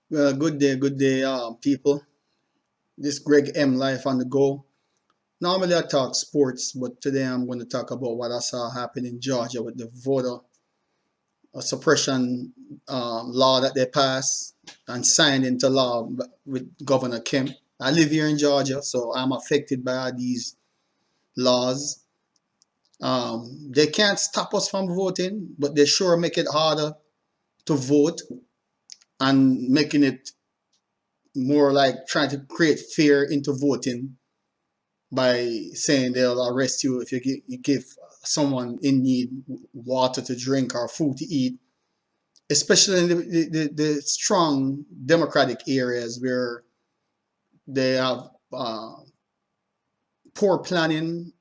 Well, good day, people. This Greg M. Life on the go. Normally I talk sports, but today I'm going to talk about what I saw happen in Georgia with the voter suppression law that they passed and signed into law with Governor Kemp. I live here in Georgia, so I'm affected by these laws. They can't stop us from voting, but they sure make it harder to vote and making it more like trying to create fear into voting by saying they'll arrest you if you give someone in need water to drink or food to eat, especially in the strong democratic areas where they have poor planning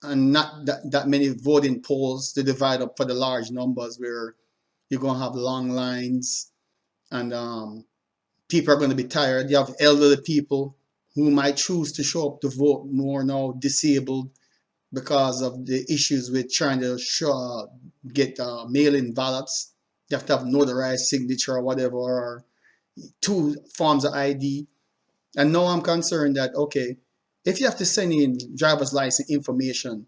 and not that many voting polls to divide up for the large numbers where you're going to have long lines and people are going to be tired. You have elderly people who might choose to show up to vote more now disabled because of the issues with trying to get mail-in ballots. You have to have notarized signature or whatever, or two forms of ID. And now I'm concerned that, okay, if you have to send in driver's license information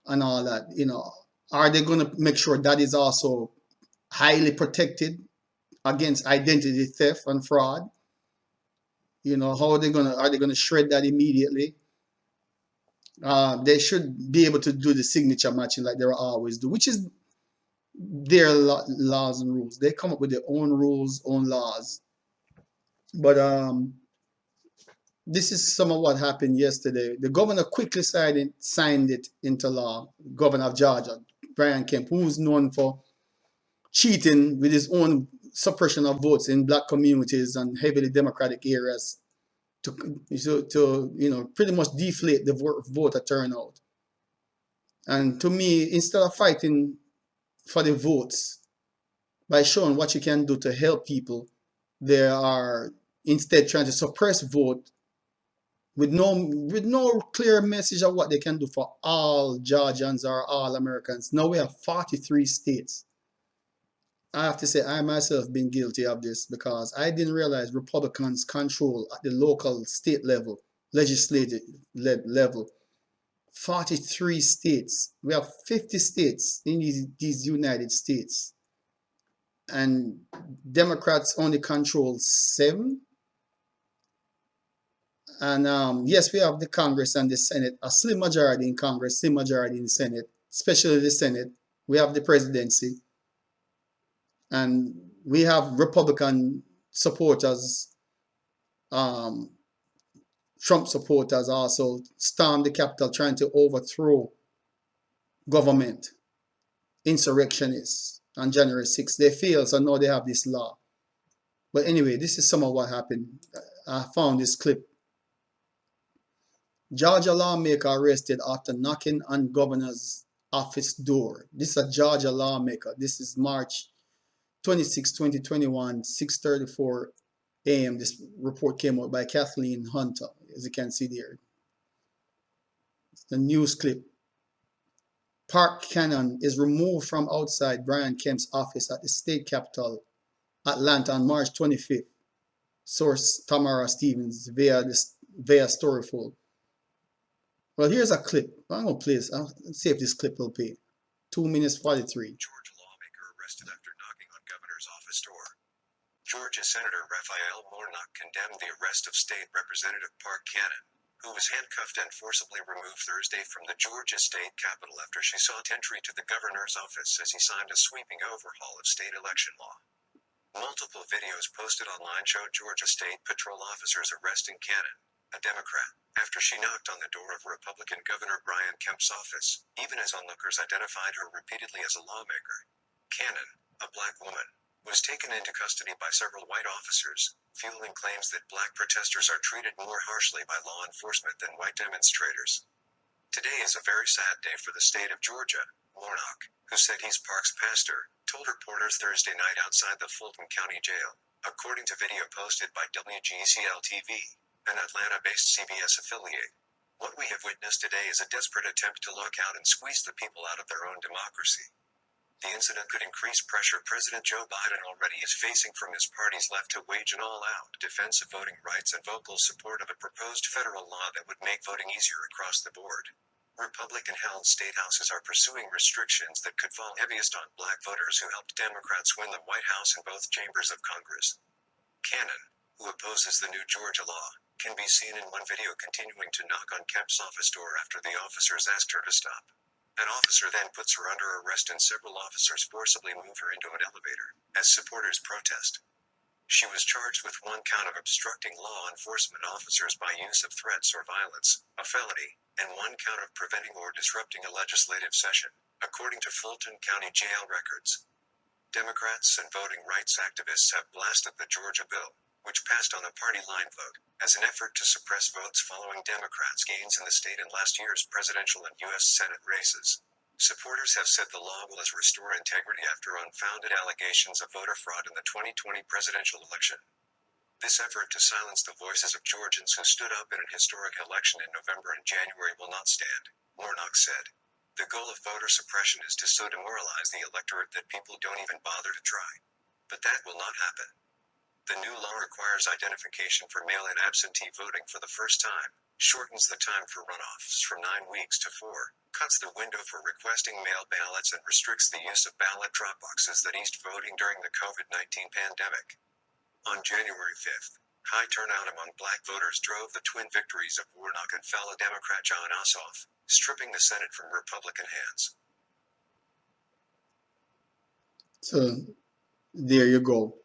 and all that, are they going to make sure that is also highly protected against identity theft and fraud? How are they gonna shred that immediately? They should be able to do the signature matching like they always do, which is their laws and rules. They come up with their own rules, own laws. But this is some of what happened yesterday. The governor quickly signed it into law. Governor of Georgia, Brian Kemp, who's known for cheating with his own suppression of votes in black communities and heavily democratic areas to pretty much deflate the voter turnout. And to me, instead of fighting for the votes by showing what you can do to help people, they are instead trying to suppress vote with no clear message of what they can do for all Georgians or all Americans. Now we have 43 states. I have to say I myself been guilty of this because I didn't realize Republicans control at the local state level, legislative level, 43 states. We have 50 states in these United States, and Democrats only control 7. And yes, we have the Congress and the Senate, a slim majority in Congress, slim majority in the Senate, especially the Senate. We have the presidency, and we have Republican supporters, um, Trump supporters also stormed the Capitol trying to overthrow government, insurrectionists on January 6th. They failed, so now they have this law. But anyway, this is some of what happened. I found this clip. Georgia lawmaker arrested after knocking on governor's office door. This is a Georgia lawmaker. This is March 26, 2021, 6:34 a.m. This report came out by Kathleen Hunter, as you can see there. The news clip. Park Cannon is removed from outside Brian Kemp's office at the state capitol, Atlanta, on March 25th. Source Tamara Stevens via Storyful. Well, here's a clip. I'm going to play this. I'll see if this clip will play. 2 minutes 43. Georgia lawmaker arrested after knocking on governor's office door. Georgia Senator Raphael Warnock condemned the arrest of State Representative Park Cannon, who was handcuffed and forcibly removed Thursday from the Georgia state capitol after she sought entry to the governor's office as he signed a sweeping overhaul of state election law. Multiple videos posted online showed Georgia State Patrol officers arresting Cannon, a Democrat, after she knocked on the door of Republican Governor Brian Kemp's office, even as onlookers identified her repeatedly as a lawmaker. Cannon, a black woman, was taken into custody by several white officers, fueling claims that black protesters are treated more harshly by law enforcement than white demonstrators. Today is a very sad day for the state of Georgia, Warnock, who said he's Park's pastor, told reporters Thursday night outside the Fulton County Jail, according to video posted by WGCL-TV, an Atlanta-based CBS affiliate. What we have witnessed today is a desperate attempt to lock out and squeeze the people out of their own democracy. The incident could increase pressure President Joe Biden already is facing from his party's left to wage an all-out defense of voting rights and vocal support of a proposed federal law that would make voting easier across the board. Republican-held state houses are pursuing restrictions that could fall heaviest on black voters who helped Democrats win the White House in both chambers of Congress. Cannon, who opposes the new Georgia law, can be seen in one video continuing to knock on Kemp's office door after the officers asked her to stop. An officer then puts her under arrest and several officers forcibly move her into an elevator, as supporters protest. She was charged with one count of obstructing law enforcement officers by use of threats or violence, a felony, and one count of preventing or disrupting a legislative session, according to Fulton County Jail records. Democrats and voting rights activists have blasted the Georgia bill, which passed on a party line vote, as an effort to suppress votes following Democrats' gains in the state in last year's presidential and U.S. Senate races. Supporters have said the law will restore integrity after unfounded allegations of voter fraud in the 2020 presidential election. This effort to silence the voices of Georgians who stood up in an historic election in November and January will not stand, Warnock said. The goal of voter suppression is to so demoralize the electorate that people don't even bother to try. But that will not happen. The new law requires identification for mail-in absentee voting for the first time, shortens the time for runoffs from 9 weeks to 4, cuts the window for requesting mail ballots and restricts the use of ballot drop boxes that eased voting during the COVID-19 pandemic. On January 5th, high turnout among black voters drove the twin victories of Warnock and fellow Democrat John Ossoff, stripping the Senate from Republican hands. So there you go.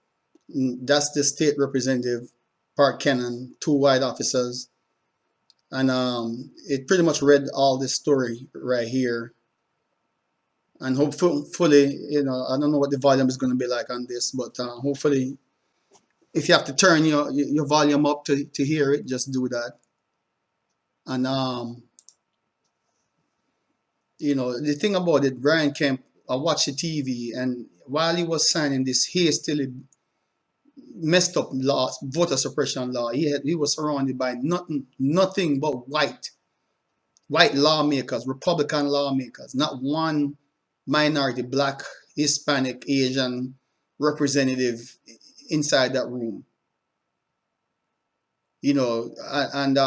That's the state representative, Park Cannon, two white officers. And it pretty much read all this story right here. And hopefully, I don't know what the volume is going to be like on this, but hopefully, if you have to turn your volume up to hear it, just do that. And the thing about it, Brian Kemp, I watched the TV, and while he was signing this hastily messed up law, voter suppression law, he was surrounded by nothing but white lawmakers, Republican lawmakers, not one minority, black, Hispanic, Asian representative inside that room. And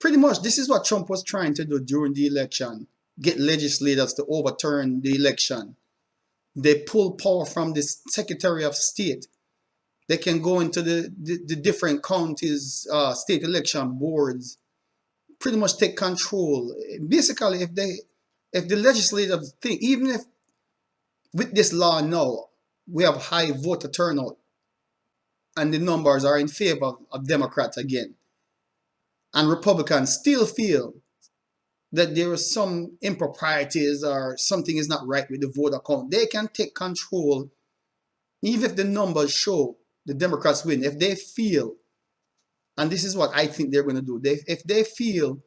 pretty much this is what Trump was trying to do during the election, get legislators to overturn the election. They pull power from the Secretary of State. They can go into the different counties, state election boards, pretty much take control. Basically, if the legislators think, even if with this law now we have high voter turnout and the numbers are in favor of Democrats again, and Republicans still feel that there are some improprieties or something is not right with the voter count, they can take control. Even if the numbers show the Democrats win, if they feel, and this is what I think they're going to do, if they feel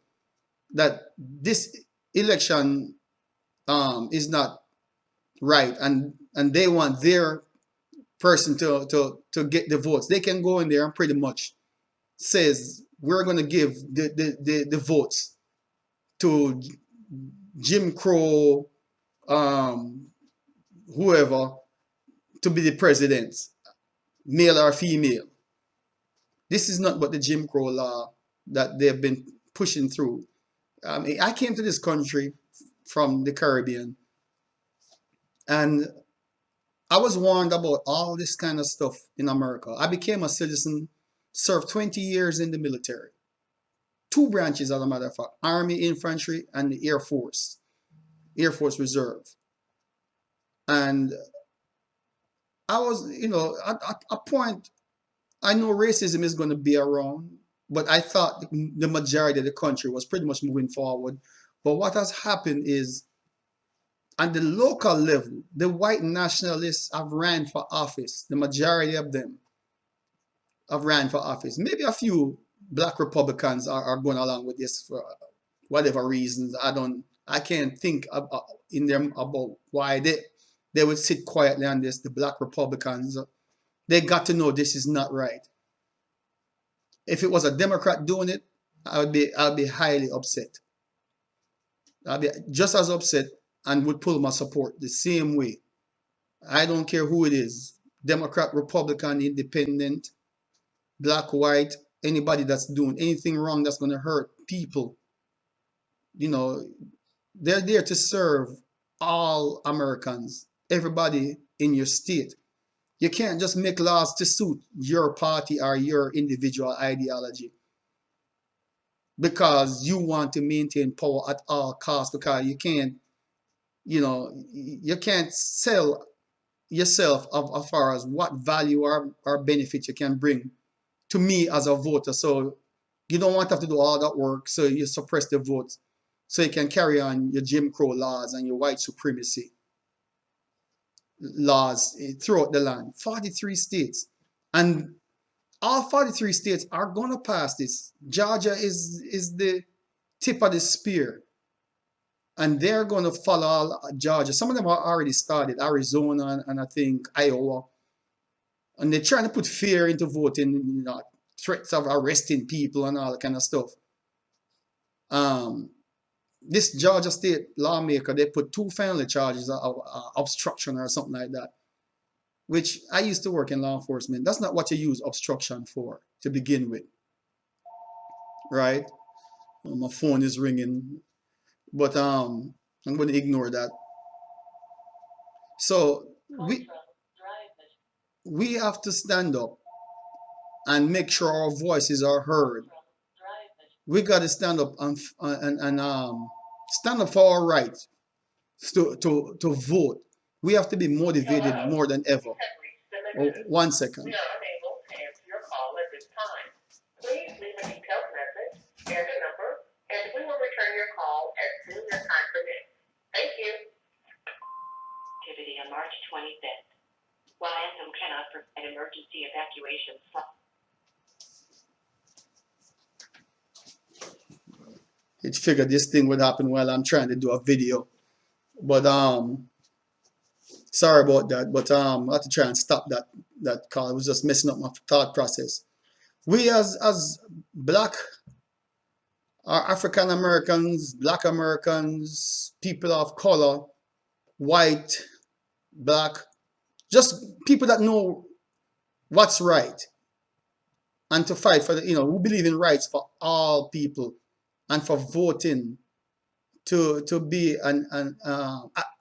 that this election is not right, and they want their person to get the votes, they can go in there and pretty much says we're going to give the votes to Jim Crow, whoever, to be the president, male or female. This is not but the Jim Crow law that they've been pushing through. I came to this country from the Caribbean, and I was warned about all this kind of stuff in America. I became a citizen, served 20 years in the military. Two branches, as a matter of fact, Army Infantry and the Air Force Reserve. And I was, at a point, I know racism is going to be around, but I thought the majority of the country was pretty much moving forward. But what has happened is, on the local level, the white nationalists have ran for office. The majority of them have ran for office. Maybe a few black Republicans are going along with this for whatever reasons. I can't think in them about why they would sit quietly on this. The black Republicans, they got to know this is not right. If it was a Democrat doing it, I'll be highly upset. I'll be just as upset and would pull my support the same way. I don't care who it is, Democrat, Republican, Independent, black, white, anybody that's doing anything wrong that's going to hurt people. You know, they're there to serve all Americans, everybody in your state. You can't just make laws to suit your party or your individual ideology because you want to maintain power at all costs, because you can't sell yourself as far as what value or benefit you can bring to me as a voter. So you don't want to have to do all that work, so you suppress the votes so you can carry on your Jim Crow laws and your white supremacy laws throughout the land. 43 states. And all 43 states are going to pass this. Georgia is the tip of the spear. And they're going to follow Georgia. Some of them are already started, Arizona and I think Iowa. And they're trying to put fear into voting, threats of arresting people and all that kind of stuff. This Georgia state lawmaker, they put 2 felony charges of obstruction or something like that, which I used to work in law enforcement. That's not what you use obstruction for to begin with, right? Well, my phone is ringing, but I'm going to ignore that. So we have to stand up and make sure our voices are heard. We got to stand up and stand up for our rights to vote. We have to be motivated more than ever. Oh, 1 second. We are unable to answer your call at this time. Please leave a detailed message and a number, and we will return your call as soon as time permits. Thank you. Activity on March 25th. While Anthem cannot provide emergency evacuation slots. It figured this thing would happen while I'm trying to do a video. But sorry about that. But I had to try and stop that call. It was just messing up my thought process. We as black or African Americans, black Americans, people of color, white, black, just people that know what's right and to fight for who believe in rights for all people and for voting to be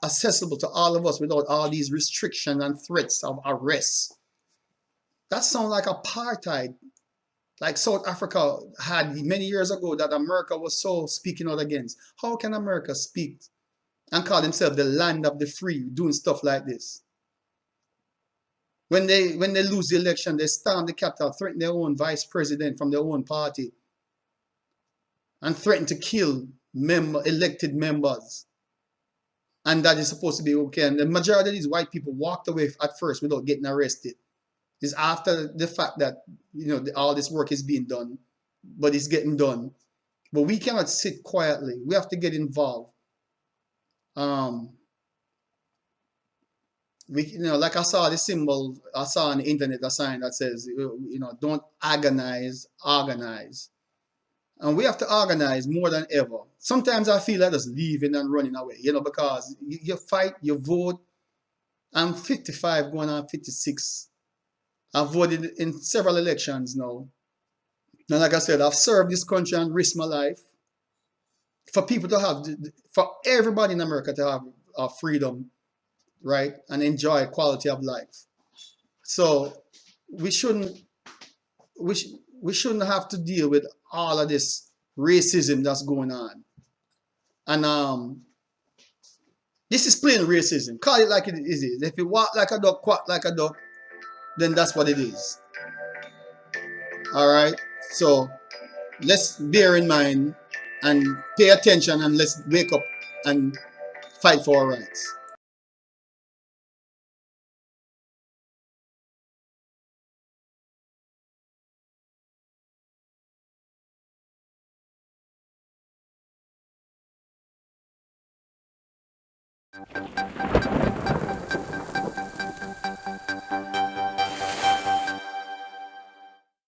accessible to all of us without all these restrictions and threats of arrest. That sounds like apartheid, like South Africa had many years ago, that America was so speaking out against. How can America speak and call themselves the land of the free doing stuff like this? When they lose the election, they storm the Capitol, threaten their own vice president from their own party, and threaten to kill elected members. And that is supposed to be okay. And the majority of these white people walked away at first without getting arrested. It's after the fact that all this work is being done, but it's getting done. But we cannot sit quietly. We have to get involved. Like I saw the symbol, I saw on the internet a sign that says, don't agonize, organize. And we have to organize more than ever. Sometimes I feel like just leaving and running away, because you fight, you vote. I'm 55 going on 56. I've voted in several elections now. And like I said, I've served this country and risked my life for people to have, for everybody in America to have freedom, right? And enjoy quality of life. So we shouldn't have to deal with all of this racism that's going on. And this is plain racism. Call it like it is. If you walk like a duck, quack like a duck, then that's what it is. All right. So let's bear in mind and pay attention, and let's wake up and fight for our rights.